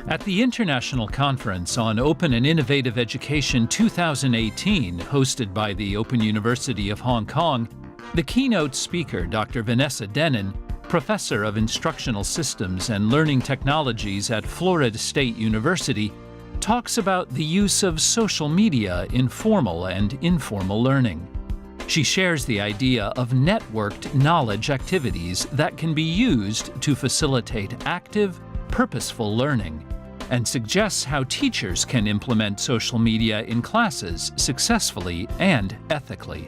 At the International Conference on Open and Innovative Education 2018, hosted by the Open University of Hong Kong, the keynote speaker, Dr. Vanessa Denon, professor of instructional systems and learning technologies at Florida State University, talks about the use of social media in formal and informal learning. She shares the idea of networked knowledge activities that can be used to facilitate active, purposeful learning, and suggests how teachers can implement social media in classes successfully and ethically.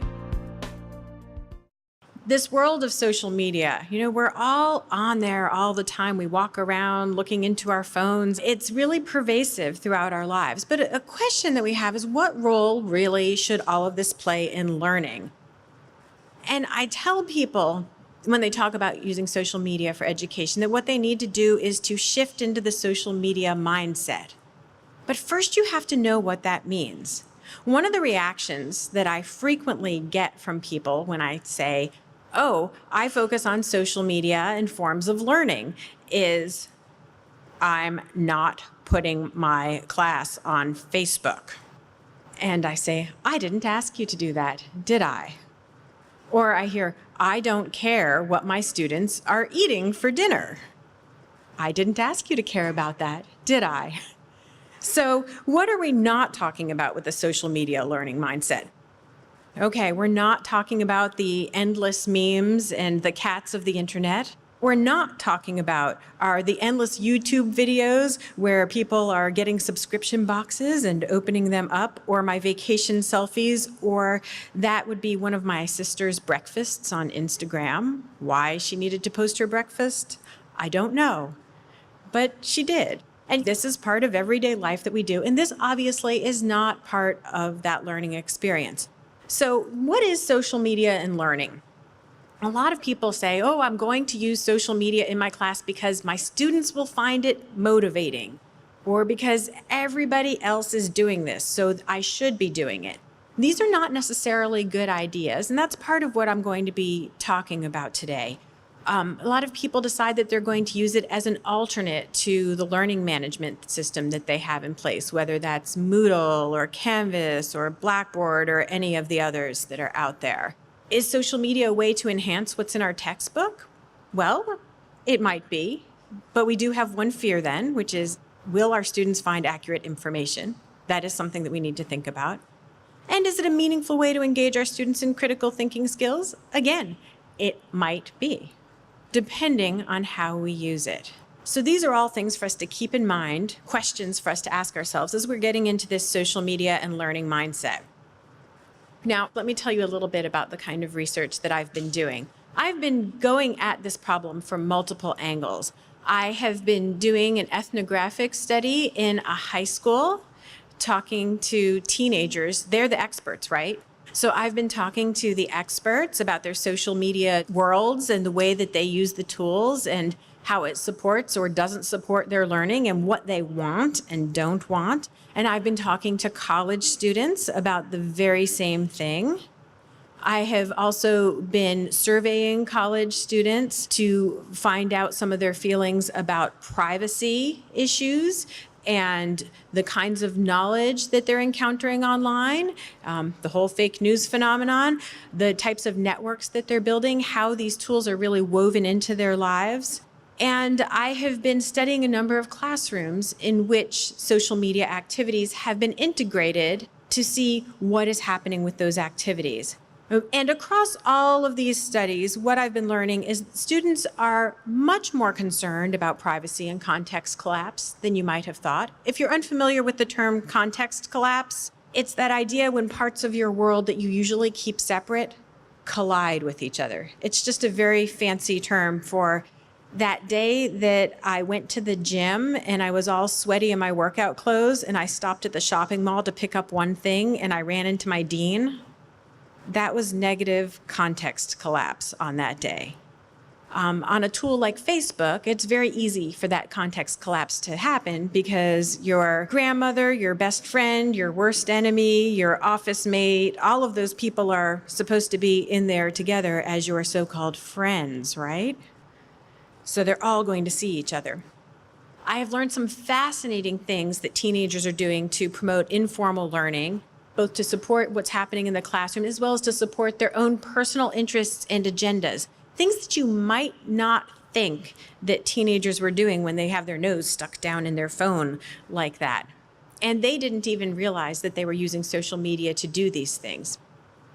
This world of social media, we're all on there all the time. We walk around looking into our phones. It's really pervasive throughout our lives. But a question that we have is, what role really should all of this play in learning? And I tell people when they talk about using social media for education that what they need to do is to shift into the social media mindset. But first you have to know what that means. One of the reactions that I frequently get from people when I say, oh, I focus on social media and forms of learning, is I'm not putting my class on Facebook. And I say, I didn't ask you to do that, did I? Or I hear, I don't care what my students are eating for dinner. I didn't ask you to care about that, did I? So what are we not talking about with the social media learning mindset? Okay, we're not talking about the endless memes and the cats of the internet. We're not talking about the endless YouTube videos where people are getting subscription boxes and opening them up, or my vacation selfies, or that would be one of my sister's breakfasts on Instagram. Why she needed to post her breakfast, I don't know, but she did. And this is part of everyday life that we do, and this obviously is not part of that learning experience. So what is social media and learning? A lot of people say, oh, I'm going to use social media in my class because my students will find it motivating, or because everybody else is doing this, so I should be doing it. These are not necessarily good ideas, and that's part of what I'm going to be talking about today. A lot of people decide that they're going to use it as an alternate to the learning management system that they have in place, whether that's Moodle or Canvas or Blackboard or any of the others that are out there. Is social media a way to enhance what's in our textbook? Well, it might be, but we do have one fear then, which is, will our students find accurate information? That is something that we need to think about. And is it a meaningful way to engage our students in critical thinking skills? Again, it might be, depending on how we use it. So these are all things for us to keep in mind, questions for us to ask ourselves as we're getting into this social media and learning mindset. Now, let me tell you a little bit about the kind of research that I've been doing. I've been going at this problem from multiple angles. I have been doing an ethnographic study in a high school, talking to teenagers. They're the experts, right? So I've been talking to the experts about their social media worlds and the way that they use the tools and how it supports or doesn't support their learning and what they want and don't want. And I've been talking to college students about the very same thing. I have also been surveying college students to find out some of their feelings about privacy issues and the kinds of knowledge that they're encountering online, the whole fake news phenomenon, the types of networks that they're building, how these tools are really woven into their lives. And I have been studying a number of classrooms in which social media activities have been integrated to see what is happening with those activities. And across all of these studies, what I've been learning is students are much more concerned about privacy and context collapse than you might have thought. If you're unfamiliar with the term context collapse, it's that idea when parts of your world that you usually keep separate collide with each other. It's just a very fancy term for that day that I went to the gym and I was all sweaty in my workout clothes and I stopped at the shopping mall to pick up one thing and I ran into my dean. That was negative context collapse on that day. On a tool like Facebook, it's very easy for that context collapse to happen because your grandmother, your best friend, your worst enemy, your office mate, all of those people are supposed to be in there together as your so-called friends, right? So they're all going to see each other. I have learned some fascinating things that teenagers are doing to promote informal learning, both to support what's happening in the classroom as well as to support their own personal interests and agendas. Things that you might not think that teenagers were doing when they have their nose stuck down in their phone like that. And they didn't even realize that they were using social media to do these things.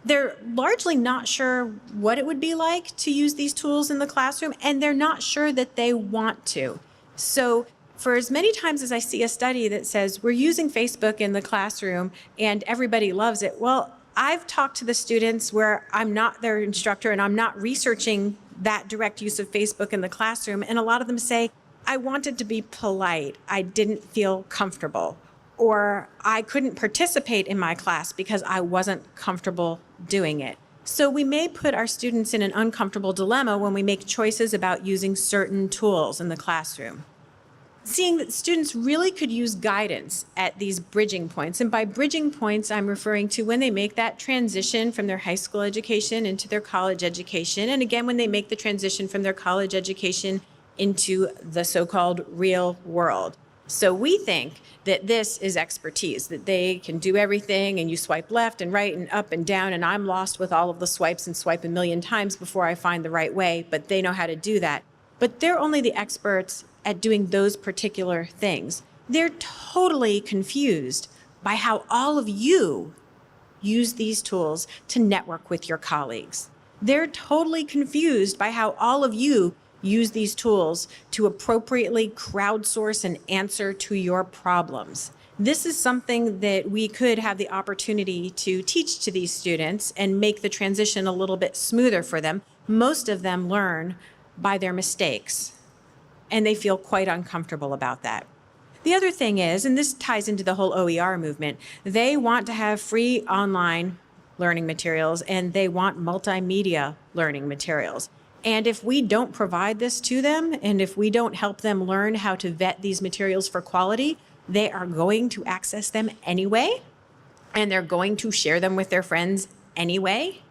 They're largely not sure what it would be like to use these tools in the classroom, and they're not sure that they want to. So for as many times as I see a study that says we're using Facebook in the classroom and everybody loves it, well, I've talked to the students where I'm not their instructor and I'm not researching that direct use of Facebook in the classroom, and a lot of them say, I wanted to be polite, I didn't feel comfortable, or I couldn't participate in my class because I wasn't comfortable doing it. So we may put our students in an uncomfortable dilemma when we make choices about using certain tools in the classroom. Seeing that students really could use guidance at these bridging points. And by bridging points, I'm referring to when they make that transition from their high school education into their college education. And again, when they make the transition from their college education into the so-called real world. So we think that this is expertise, that they can do everything and you swipe left and right and up and down, and I'm lost with all of the swipes and swipe a million times before I find the right way, but they know how to do that. But they're only the experts at doing those particular things. They're totally confused by how all of you use these tools to network with your colleagues. They're totally confused by how all of you use these tools to appropriately crowdsource an answer to your problems. This is something that we could have the opportunity to teach to these students and make the transition a little bit smoother for them. Most of them learn by their mistakes, and they feel quite uncomfortable about that. The other thing is, and this ties into the whole OER movement, they want to have free online learning materials and they want multimedia learning materials. And if we don't provide this to them, and if we don't help them learn how to vet these materials for quality, they are going to access them anyway, and they're going to share them with their friends anyway.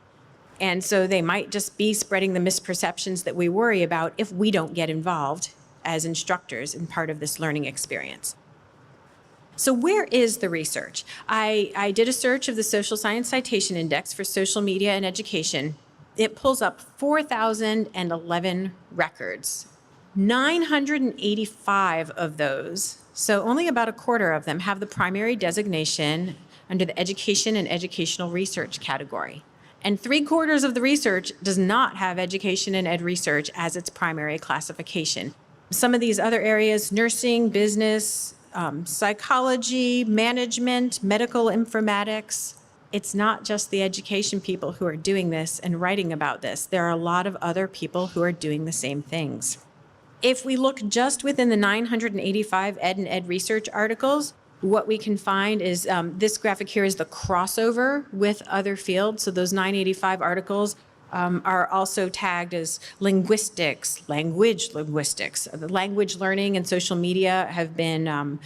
And so they might just be spreading the misperceptions that we worry about if we don't get involved as instructors in part of this learning experience. So where is the research? I did a search of the Social Science Citation Index for social media and education. It pulls up 4,011 records. 985 of those, so only about a quarter of them, have the primary designation under the education and educational research category. And 3/4 of the research does not have education and ed research as its primary classification. Some of these other areas, nursing, business, psychology, management, medical informatics, it's not just the education people who are doing this and writing about this. There are a lot of other people who are doing the same things. If we look just within the 985 ed and ed research articles, what we can find is this graphic here is the crossover with other fields. So those 985 articles are also tagged as linguistics, language linguistics. The language learning and social media have been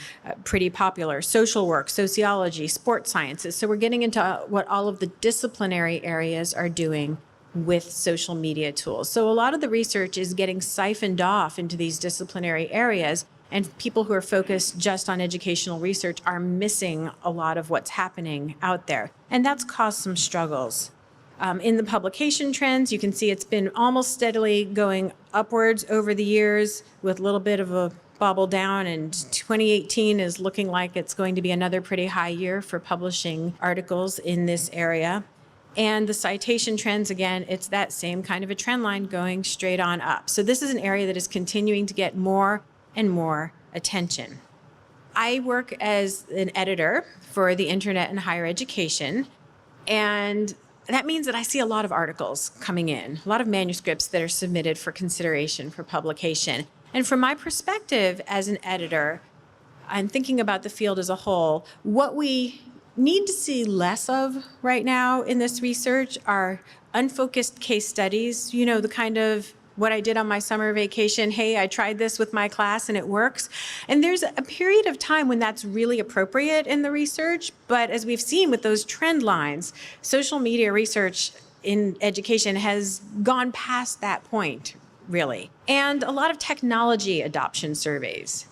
pretty popular. Social work, sociology, sports sciences. So we're getting into what all of the disciplinary areas are doing with social media tools. So a lot of the research is getting siphoned off into these disciplinary areas, and people who are focused just on educational research are missing a lot of what's happening out there. And that's caused some struggles. In the publication trends, you can see it's been almost steadily going upwards over the years with a little bit of a bobble down, and 2018 is looking like it's going to be another pretty high year for publishing articles in this area. And the citation trends, again, it's that same kind of a trend line going straight on up. So this is an area that is continuing to get more and more attention. I work as an editor for the Internet and Higher Education, and that means that I see a lot of articles coming in, a lot of manuscripts that are submitted for consideration for publication. And from my perspective as an editor, I'm thinking about the field as a whole. What we need to see less of right now in this research are unfocused case studies, you know, the kind of what I did on my summer vacation. Hey, I tried this with my class and it works. And there's a period of time when that's really appropriate in the research. But as we've seen with those trend lines, social media research in education has gone past that point, really. And a lot of technology adoption surveys.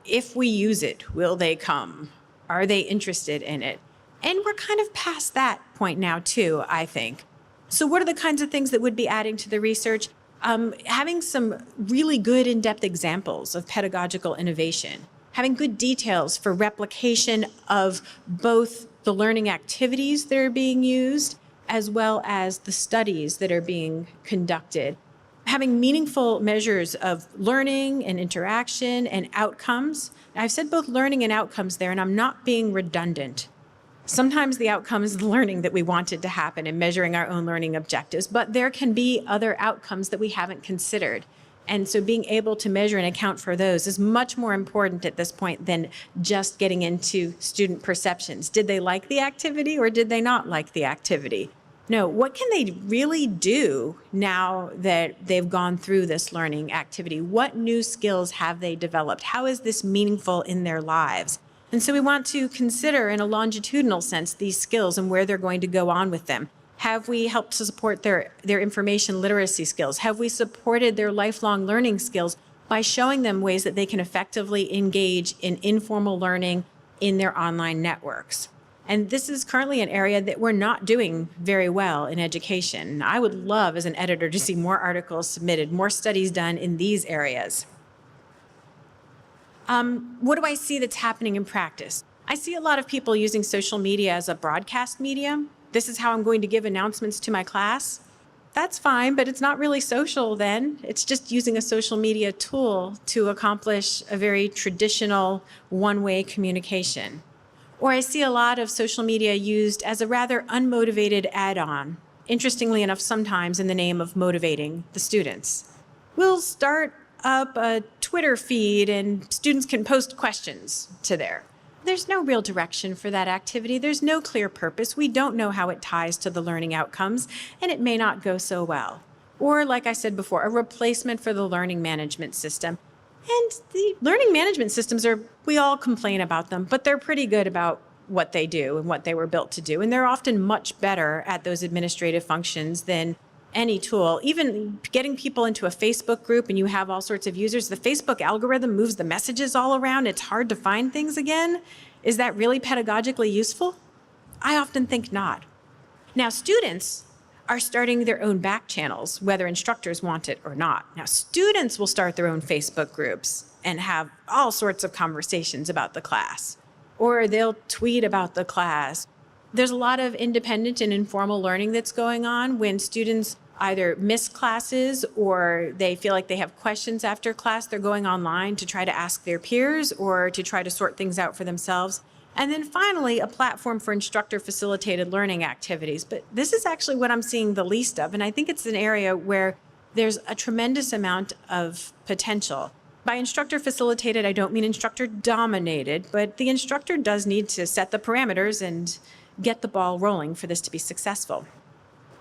If we use it, will they come? Are they interested in it? And we're kind of past that point now too, I think. So what are the kinds of things that would be adding to the research? Having some really good in-depth examples of pedagogical innovation, having good details for replication of both the learning activities that are being used as well as the studies that are being conducted, having meaningful measures of learning and interaction and outcomes. I've said both learning and outcomes there, and I'm not being redundant. Sometimes the outcome is the learning that we wanted to happen and measuring our own learning objectives, but there can be other outcomes that we haven't considered. And so being able to measure and account for those is much more important at this point than just getting into student perceptions. Did they like the activity or did they not like the activity? No, what can they really do now that they've gone through this learning activity? What new skills have they developed? How is this meaningful in their lives? And so we want to consider in a longitudinal sense these skills and where they're going to go on with them. Have we helped to support their information literacy skills? Have we supported their lifelong learning skills by showing them ways that they can effectively engage in informal learning in their online networks? And this is currently an area that we're not doing very well in education. I would love, as an editor, to see more articles submitted, more studies done in these areas. What do I see that's happening in practice? I see a lot of people using social media as a broadcast medium. This is how I'm going to give announcements to my class. That's fine, but it's not really social then. It's just using a social media tool to accomplish a very traditional one-way communication. Or I see a lot of social media used as a rather unmotivated add-on, interestingly enough, sometimes in the name of motivating the students. We'll start up a Twitter feed and students can post questions to there. There's no real direction for that activity. There's no clear purpose. We don't know how it ties to the learning outcomes, and it may not go so well. Or, like I said before, a replacement for the learning management system. And the learning management systems we all complain about them, but they're pretty good about what they do and what they were built to do. And they're often much better at those administrative functions than any tool. Even getting people into a Facebook group and you have all sorts of users, the Facebook algorithm moves the messages all around. It's hard to find things again. Is that really pedagogically useful? I often think not. Now, students are starting their own back channels, whether instructors want it or not. Now, students will start their own Facebook groups and have all sorts of conversations about the class, or they'll tweet about the class. There's a lot of independent and informal learning that's going on when students either miss classes or they feel like they have questions after class. They're going online to try to ask their peers or to try to sort things out for themselves. And then finally, a platform for instructor-facilitated learning activities. But this is actually what I'm seeing the least of, and I think it's an area where there's a tremendous amount of potential. By instructor-facilitated, I don't mean instructor-dominated, but the instructor does need to set the parameters and get the ball rolling for this to be successful.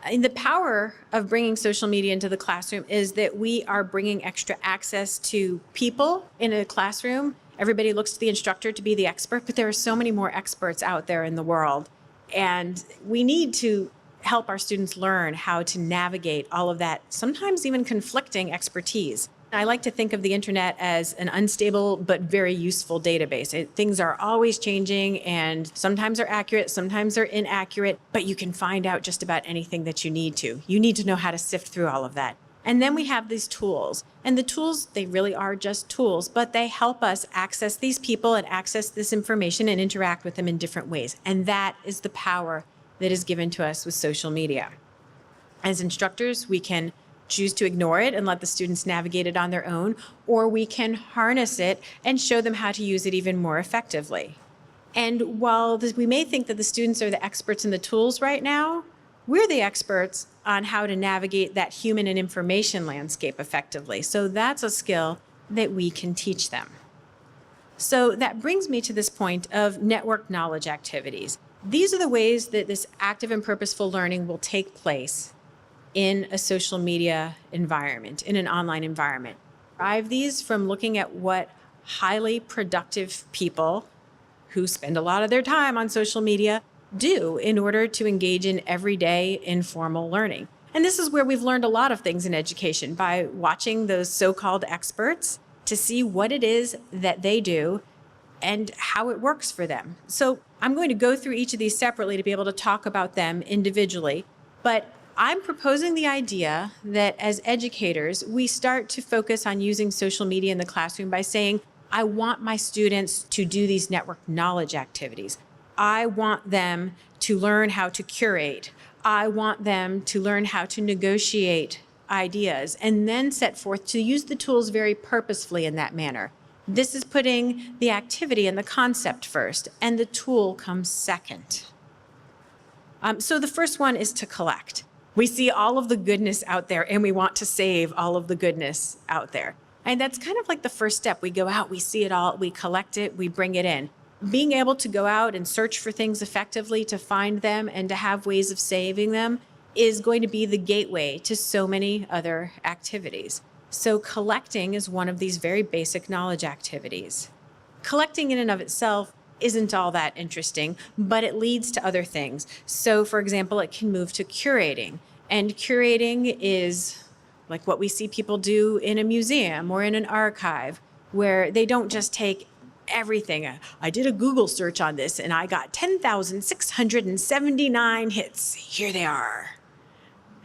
And the power of bringing social media into the classroom is that we are bringing extra access to people in a classroom. Everybody looks to the instructor to be the expert, but there are so many more experts out there in the world. And we need to help our students learn how to navigate all of that, sometimes even conflicting expertise. I like to think of the internet as an unstable but very useful database. Things are always changing and sometimes they're accurate, sometimes they're inaccurate, but you can find out just about anything that you need to. You need to know how to sift through all of that. And then we have these tools. And the tools, they really are just tools, but they help us access these people and access this information and interact with them in different ways. And that is the power that is given to us with social media. As instructors, we can choose to ignore it and let the students navigate it on their own, or we can harness it and show them how to use it even more effectively. And while we may think that the students are the experts in the tools right now, we're the experts on how to navigate that human and information landscape effectively. So that's a skill that we can teach them. So that brings me to this point of network knowledge activities. These are the ways that this active and purposeful learning will take place in a social media environment, in an online environment. I derive these from looking at what highly productive people who spend a lot of their time on social media do in order to engage in everyday informal learning. And this is where we've learned a lot of things in education by watching those so-called experts to see what it is that they do and how it works for them. So I'm going to go through each of these separately to be able to talk about them individually. But I'm proposing the idea that as educators, we start to focus on using social media in the classroom by saying, I want my students to do these network knowledge activities. I want them to learn how to curate. I want them to learn how to negotiate ideas and then set forth to use the tools very purposefully in that manner. This is putting the activity and the concept first, and the tool comes second. So the first one is to collect. We see all of the goodness out there, and we want to save all of the goodness out there. And that's kind of like the first step. We go out, we see it all, we collect it, we bring it in. Being able to go out and search for things effectively, to find them and to have ways of saving them is going to be the gateway to so many other activities. So collecting is one of these very basic knowledge activities. Collecting in and of itself isn't all that interesting, but it leads to other things. So for example, it can move to curating. And curating is like what we see people do in a museum or in an archive, where they don't just take everything. I did a Google search on this and I got 10,679 hits. Here they are.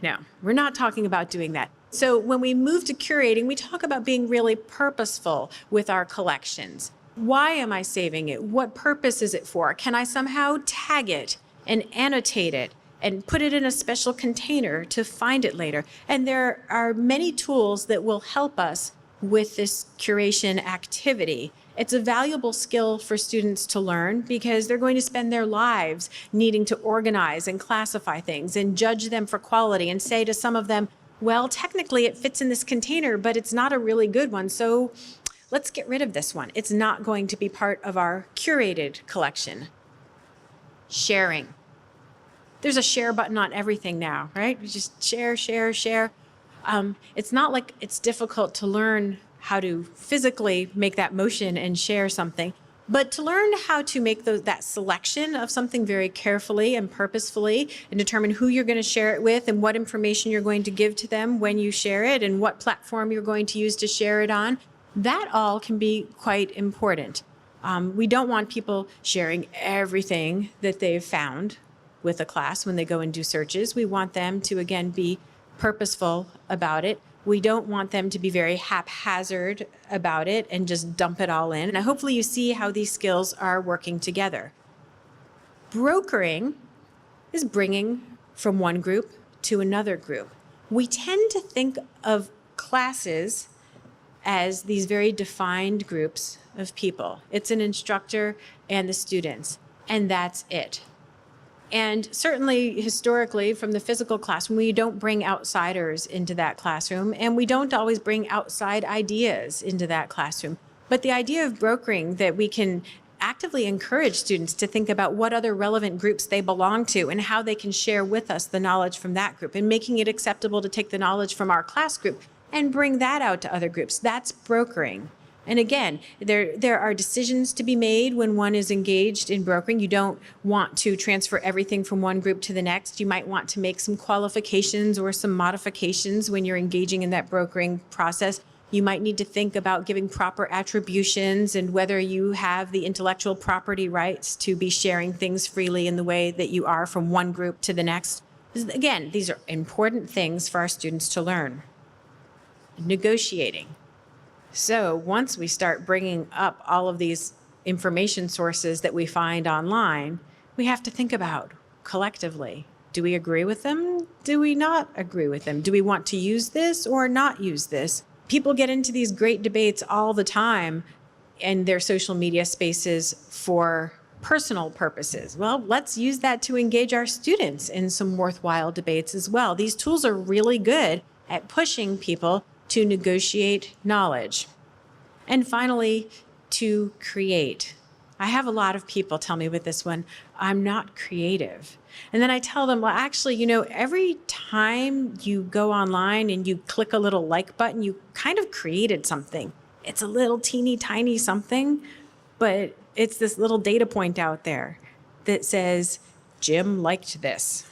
No, we're not talking about doing that. So when we move to curating, we talk about being really purposeful with our collections. Why am I saving it? What purpose is it for? Can I somehow tag it and annotate it and put it in a special container to find it later? And there are many tools that will help us with this curation activity. It's a valuable skill for students to learn because they're going to spend their lives needing to organize and classify things and judge them for quality and say to some of them, well, technically it fits in this container, but it's not a really good one. So let's get rid of this one. It's not going to be part of our curated collection. Sharing. There's a share button on everything now, right? We just share, share, share. It's not like it's difficult to learn how to physically make that motion and share something, but to learn how to make that selection of something very carefully and purposefully and determine who you're going to share it with and what information you're going to give to them when you share it and what platform you're going to use to share it on, that all can be quite important. We don't want people sharing everything that they've found with a class when they go and do searches. We want them to, again, be purposeful about it. We don't want them to be very haphazard about it and just dump it all in. And hopefully you see how these skills are working together. Brokering is bringing from one group to another group. We tend to think of classes as these very defined groups of people. It's an instructor and the students, and that's it. And certainly historically from the physical classroom, we don't bring outsiders into that classroom, and we don't always bring outside ideas into that classroom. But the idea of brokering, that we can actively encourage students to think about what other relevant groups they belong to and how they can share with us the knowledge from that group, and making it acceptable to take the knowledge from our class group and bring that out to other groups. That's brokering. And again, there are decisions to be made when one is engaged in brokering. You don't want to transfer everything from one group to the next. You might want to make some qualifications or some modifications when you're engaging in that brokering process. You might need to think about giving proper attributions and whether you have the intellectual property rights to be sharing things freely in the way that you are from one group to the next. Again, these are important things for our students to learn. Negotiating. So once we start bringing up all of these information sources that we find online, we have to think about collectively. Do we agree with them? Do we not agree with them? Do we want to use this or not use this? People get into these great debates all the time in their social media spaces for personal purposes. Well, let's use that to engage our students in some worthwhile debates as well. These tools are really good at pushing people to negotiate knowledge. And finally, to create. I have a lot of people tell me with this one, I'm not creative. And then I tell them, well, actually, every time you go online and you click a little like button, you kind of created something. It's a little teeny tiny something, but it's this little data point out there that says, Jim liked this.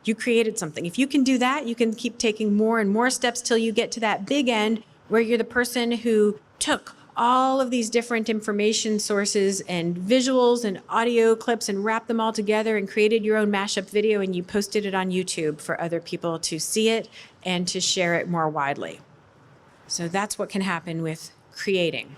You created something. If you can do that, you can keep taking more and more steps till you get to that big end where you're the person who took all of these different information sources and visuals and audio clips and wrapped them all together and created your own mashup video, and you posted it on YouTube for other people to see it and to share it more widely. So that's what can happen with creating.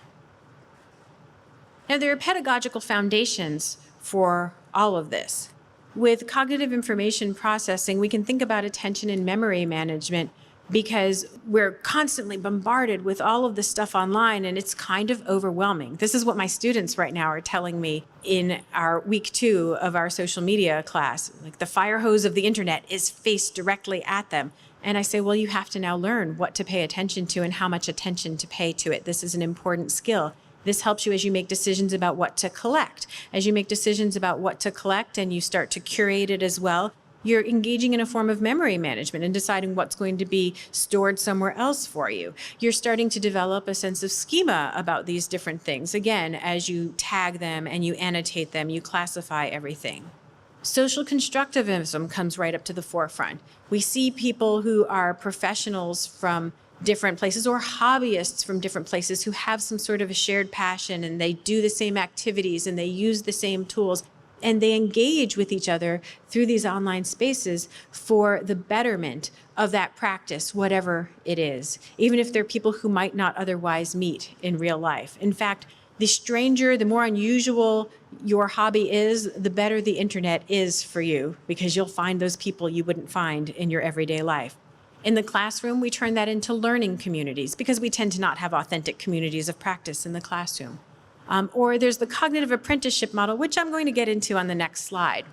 Now, there are pedagogical foundations for all of this. With cognitive information processing, we can think about attention and memory management because we're constantly bombarded with all of this stuff online, and it's kind of overwhelming. This is what my students right now are telling me in our week 2 of our social media class. Like, the fire hose of the internet is faced directly at them. And I say, well, you have to now learn what to pay attention to and how much attention to pay to it. This is an important skill. This helps you as you make decisions about what to collect. As you make decisions about what to collect and you start to curate it as well, you're engaging in a form of memory management and deciding what's going to be stored somewhere else for you. You're starting to develop a sense of schema about these different things. Again, as you tag them and you annotate them, you classify everything. Social constructivism comes right up to the forefront. We see people who are professionals from different places or hobbyists from different places who have some sort of a shared passion, and they do the same activities and they use the same tools. And they engage with each other through these online spaces for the betterment of that practice, whatever it is, even if they're people who might not otherwise meet in real life. In fact, the stranger, the more unusual your hobby is, the better the internet is for you, because you'll find those people you wouldn't find in your everyday life. In the classroom, we turn that into learning communities because we tend to not have authentic communities of practice in the classroom. Or there's the cognitive apprenticeship model, which I'm going to get into on the next slide.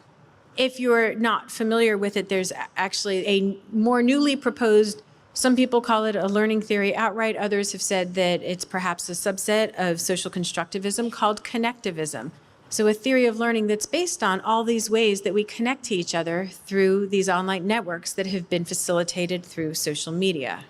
If you're not familiar with it, there's actually a more newly proposed, some people call it a learning theory outright. Others have said that it's perhaps a subset of social constructivism called connectivism. So a theory of learning that's based on all these ways that we connect to each other through these online networks that have been facilitated through social media.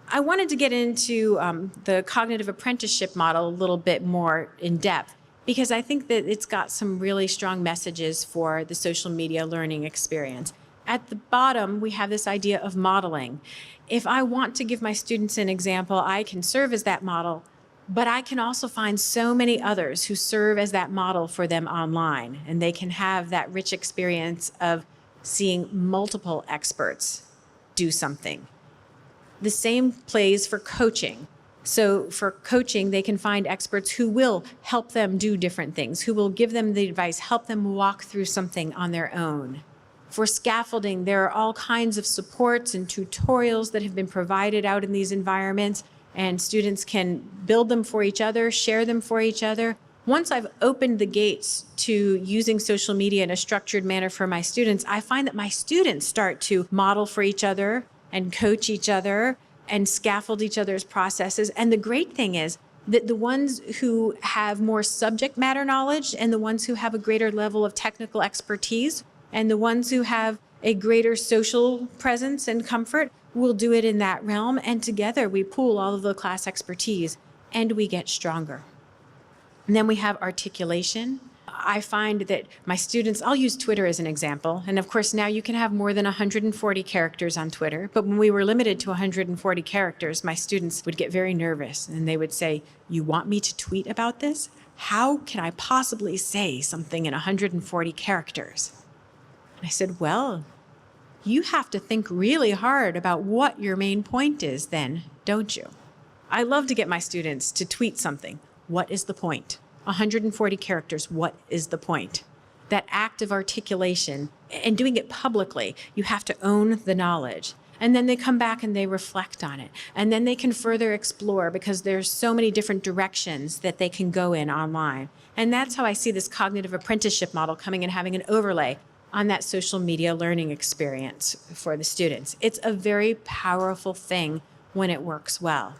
I wanted to get into the cognitive apprenticeship model a little bit more in depth because I think that it's got some really strong messages for the social media learning experience. At the bottom, we have this idea of modeling. If I want to give my students an example, I can serve as that model, but I can also find so many others who serve as that model for them online, and they can have that rich experience of seeing multiple experts do something. The same plays for coaching. So for coaching, they can find experts who will help them do different things, who will give them the advice, help them walk through something on their own. For scaffolding, there are all kinds of supports and tutorials that have been provided out in these environments, and students can build them for each other, share them for each other. Once I've opened the gates to using social media in a structured manner for my students, I find that my students start to model for each other and coach each other and scaffold each other's processes. And the great thing is that the ones who have more subject matter knowledge and the ones who have a greater level of technical expertise and the ones who have a greater social presence and comfort will do it in that realm. And together we pool all of the class expertise and we get stronger. And then we have articulation. I find that my students, I'll use Twitter as an example. And of course, now you can have more than 140 characters on Twitter. But when we were limited to 140 characters, my students would get very nervous and they would say, "You want me to tweet about this? How can I possibly say something in 140 characters?" And I said, well, you have to think really hard about what your main point is then, don't you? I love to get my students to tweet something. What is the point? 140 characters, what is the point? That act of articulation and doing it publicly, you have to own the knowledge. And then they come back and they reflect on it. And then they can further explore because there's so many different directions that they can go in online. And that's how I see this cognitive apprenticeship model coming and having an overlay on that social media learning experience for the students. It's a very powerful thing when it works well.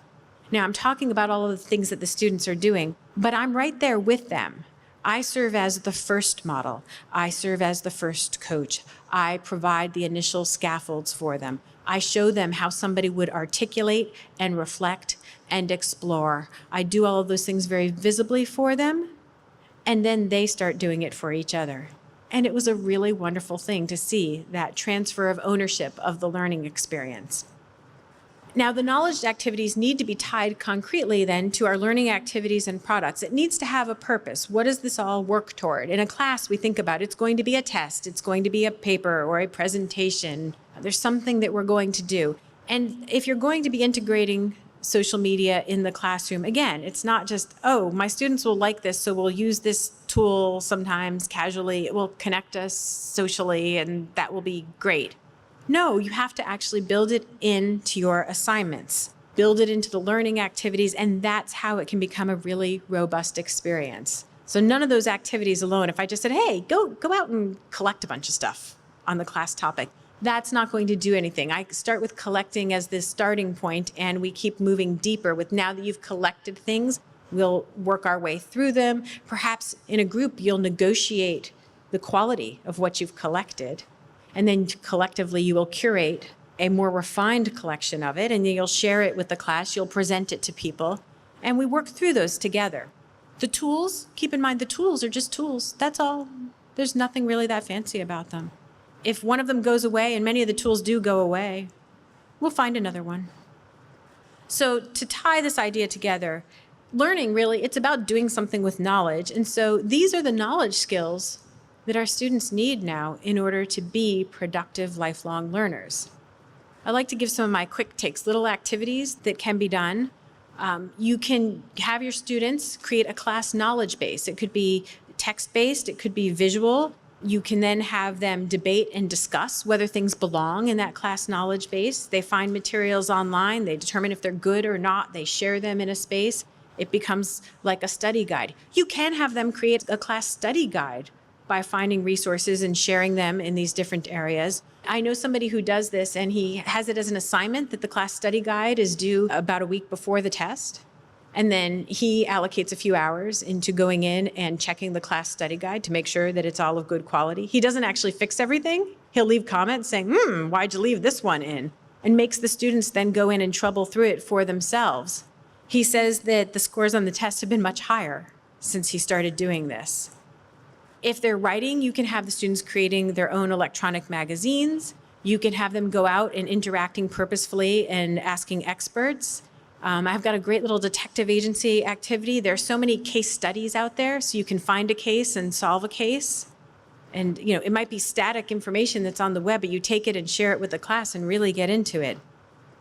Now, I'm talking about all of the things that the students are doing, but I'm right there with them. I serve as the first model. I serve as the first coach. I provide the initial scaffolds for them. I show them how somebody would articulate and reflect and explore. I do all of those things very visibly for them, and then they start doing it for each other. And it was a really wonderful thing to see that transfer of ownership of the learning experience. Now, the knowledge activities need to be tied concretely then to our learning activities and products. It needs to have a purpose. What does this all work toward? In a class, we think about it's going to be a test, it's going to be a paper or a presentation. There's something that we're going to do. And if you're going to be integrating social media in the classroom, again, it's not just, oh, my students will like this, so we'll use this tool sometimes casually. It will connect us socially, and that will be great. No, you have to actually build it into your assignments, build it into the learning activities, and that's how it can become a really robust experience. So none of those activities alone, if I just said, hey, go out and collect a bunch of stuff on the class topic, that's not going to do anything. I start with collecting as this starting point, and we keep moving deeper with now that you've collected things, we'll work our way through them. Perhaps in a group, you'll negotiate the quality of what you've collected. And then collectively, you will curate a more refined collection of it, and then you'll share it with the class, you'll present it to people, and we work through those together. The tools, keep in mind the tools are just tools, that's all. There's nothing really that fancy about them. If one of them goes away, and many of the tools do go away, we'll find another one. So to tie this idea together, learning really, it's about doing something with knowledge, and so these are the knowledge skills that our students need now in order to be productive lifelong learners. I like to give some of my quick takes, little activities that can be done. You can have your students create a class knowledge base. It could be text-based, it could be visual. You can then have them debate and discuss whether things belong in that class knowledge base. They find materials online, they determine if they're good or not, they share them in a space. It becomes like a study guide. You can have them create a class study guide by finding resources and sharing them in these different areas. I know somebody who does this, and he has it as an assignment that the class study guide is due about a week before the test. And then he allocates a few hours into going in and checking the class study guide to make sure that it's all of good quality. He doesn't actually fix everything. He'll leave comments saying, why'd you leave this one in? And makes the students then go in and trouble through it for themselves. He says that the scores on the test have been much higher since he started doing this. If they're writing, you can have the students creating their own electronic magazines. You can have them go out and interacting purposefully and asking experts. I've got a great little detective agency activity. There are so many case studies out there, so you can find a case and solve a case. And it might be static information that's on the web, but you take it and share it with the class and really get into it.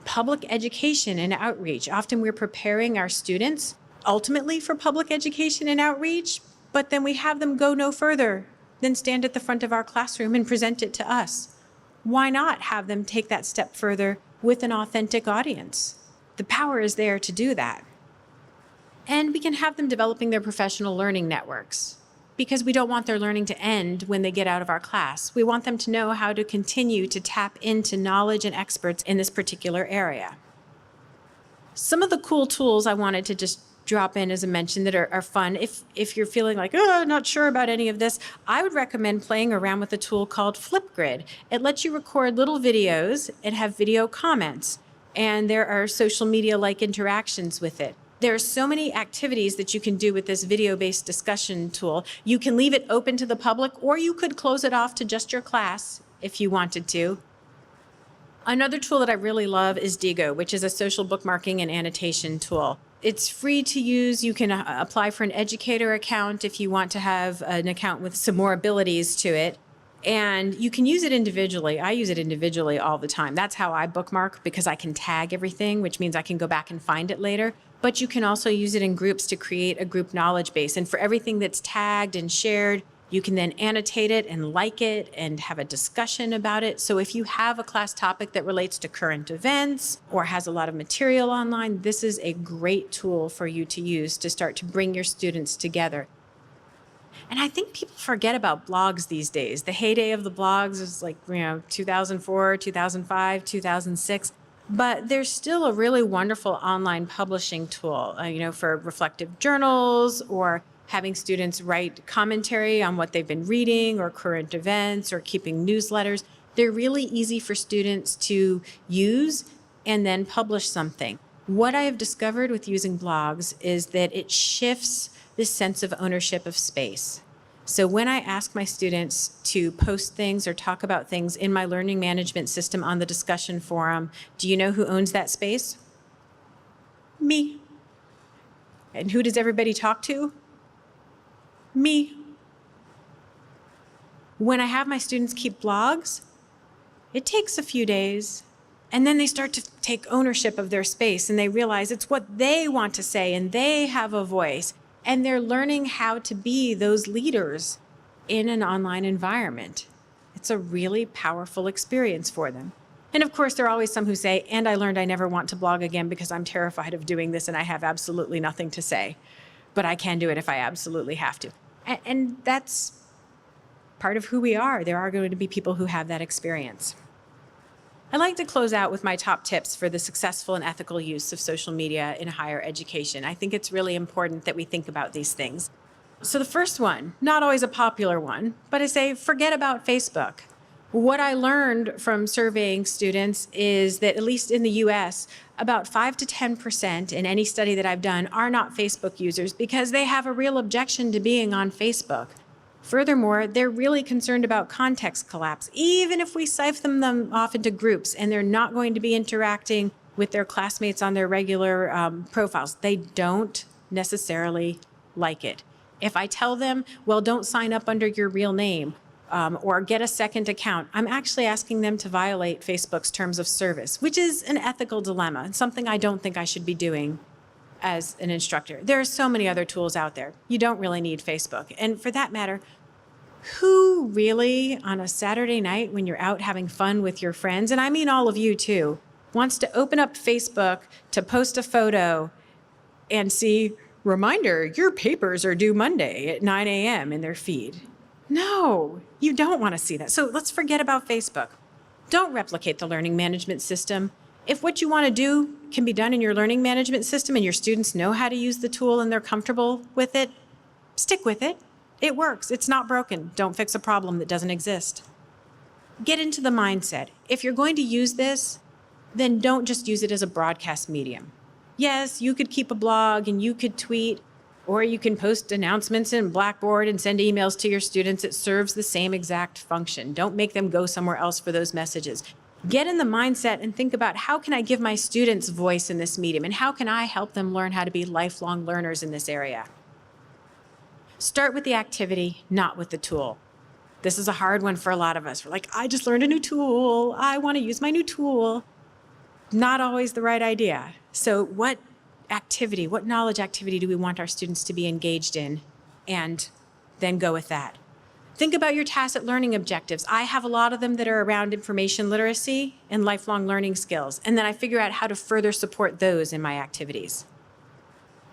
Public education and outreach. Often we're preparing our students ultimately for public education and outreach, but then we have them go no further than stand at the front of our classroom and present it to us. Why not have them take that step further with an authentic audience? The power is there to do that. And we can have them developing their professional learning networks, because we don't want their learning to end when they get out of our class. We want them to know how to continue to tap into knowledge and experts in this particular area. Some of the cool tools I wanted to just drop in as a mention that are fun. If you're feeling like, not sure about any of this, I would recommend playing around with a tool called Flipgrid. It lets you record little videos and have video comments, and there are social media-like interactions with it. There are so many activities that you can do with this video-based discussion tool. You can leave it open to the public, or you could close it off to just your class if you wanted to. Another tool that I really love is Digo, which is a social bookmarking and annotation tool. It's free to use. You can apply for an educator account if you want to have an account with some more abilities to it. And you can use it individually. I use it individually all the time. That's how I bookmark, because I can tag everything, which means I can go back and find it later. But you can also use it in groups to create a group knowledge base. And for everything that's tagged and shared, you can then annotate it and like it and have a discussion about it. So if you have a class topic that relates to current events or has a lot of material online, this is a great tool for you to use to start to bring your students together. And I think people forget about blogs these days. The heyday of the blogs is 2004, 2005, 2006. But there's still a really wonderful online publishing tool, for reflective journals or having students write commentary on what they've been reading or current events or keeping newsletters. They're really easy for students to use and then publish something. What I have discovered with using blogs is that it shifts this sense of ownership of space. So when I ask my students to post things or talk about things in my learning management system on the discussion forum, do you know who owns that space? Me. And who does everybody talk to? Me. When I have my students keep blogs, it takes a few days, and then they start to take ownership of their space, and they realize it's what they want to say, and they have a voice, and they're learning how to be those leaders in an online environment. It's a really powerful experience for them. And of course, there are always some who say, and I learned I never want to blog again because I'm terrified of doing this and I have absolutely nothing to say, but I can do it if I absolutely have to. And that's part of who we are. There are going to be people who have that experience. I'd like to close out with my top tips for the successful and ethical use of social media in higher education. I think it's really important that we think about these things. So the first one, not always a popular one, but I say forget about Facebook. What I learned from surveying students is that, at least in the US, about 5 to 10% in any study that I've done are not Facebook users because they have a real objection to being on Facebook. Furthermore, they're really concerned about context collapse. Even if we siphon them off into groups and they're not going to be interacting with their classmates on their regular profiles, they don't necessarily like it. If I tell them, well, don't sign up under your real name or get a second account, I'm actually asking them to violate Facebook's terms of service, which is an ethical dilemma and something I don't think I should be doing as an instructor. There are so many other tools out there. You don't really need Facebook. And for that matter, who really, on a Saturday night when you're out having fun with your friends, and I mean all of you too, wants to open up Facebook to post a photo and see, reminder, your papers are due Monday at 9 a.m. in their feed? No, you don't want to see that. So let's forget about Facebook. Don't replicate the learning management system. If what you want to do can be done in your learning management system and your students know how to use the tool and they're comfortable with it, stick with it. It works. It's not broken. Don't fix a problem that doesn't exist. Get into the mindset. If you're going to use this, then don't just use it as a broadcast medium. Yes, you could keep a blog and you could tweet, or you can post announcements in Blackboard and send emails to your students. It serves the same exact function. Don't make them go somewhere else for those messages. Get in the mindset and think about, how can I give my students voice in this medium, and how can I help them learn how to be lifelong learners in this area? Start with the activity, not with the tool. This is a hard one for a lot of us. We're like, I just learned a new tool. I want to use my new tool. Not always the right idea. So what activity, what knowledge activity do we want our students to be engaged in? And then go with that. Think about your tacit learning objectives. I have a lot of them that are around information literacy and lifelong learning skills, and then I figure out how to further support those in my activities.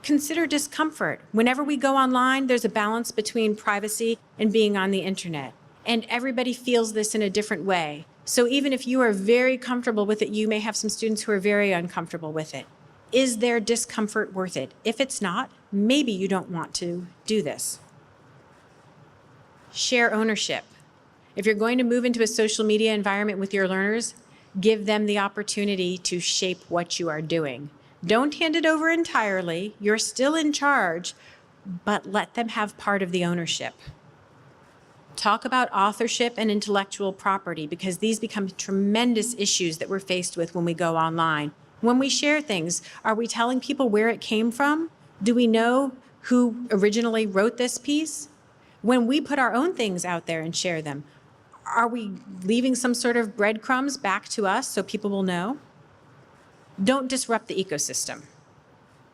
Consider discomfort. Whenever we go online, there's a balance between privacy and being on the internet, and everybody feels this in a different way. So even if you are very comfortable with it, you may have some students who are very uncomfortable with it. Is their discomfort worth it? If it's not, maybe you don't want to do this. Share ownership. If you're going to move into a social media environment with your learners, give them the opportunity to shape what you are doing. Don't hand it over entirely. You're still in charge, but let them have part of the ownership. Talk about authorship and intellectual property, because these become tremendous issues that we're faced with when we go online. When we share things, are we telling people where it came from? Do we know who originally wrote this piece? When we put our own things out there and share them, are we leaving some sort of breadcrumbs back to us so people will know? Don't disrupt the ecosystem.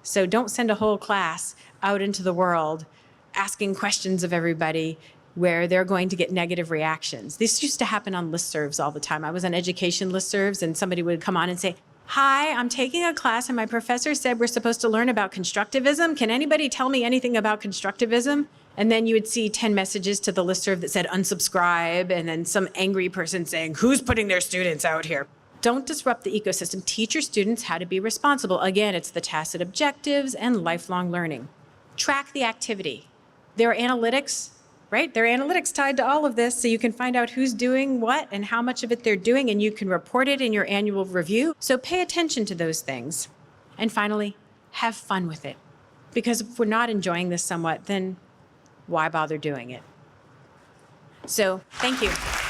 So don't send a whole class out into the world asking questions of everybody where they're going to get negative reactions. This used to happen on listservs all the time. I was on education listservs, and somebody would come on and say, hi, I'm taking a class and my professor said we're supposed to learn about constructivism. Can anybody tell me anything about constructivism? And then you would see 10 messages to the listserv that said unsubscribe, and then some angry person saying, who's putting their students out here? Don't disrupt the ecosystem. Teach your students how to be responsible. Again, it's the tacit objectives and lifelong learning. Track the activity. There are analytics, right? There are analytics tied to all of this, so you can find out who's doing what and how much of it they're doing, and you can report it in your annual review. So pay attention to those things. And finally, have fun with it. Because if we're not enjoying this somewhat, then why bother doing it? So thank you.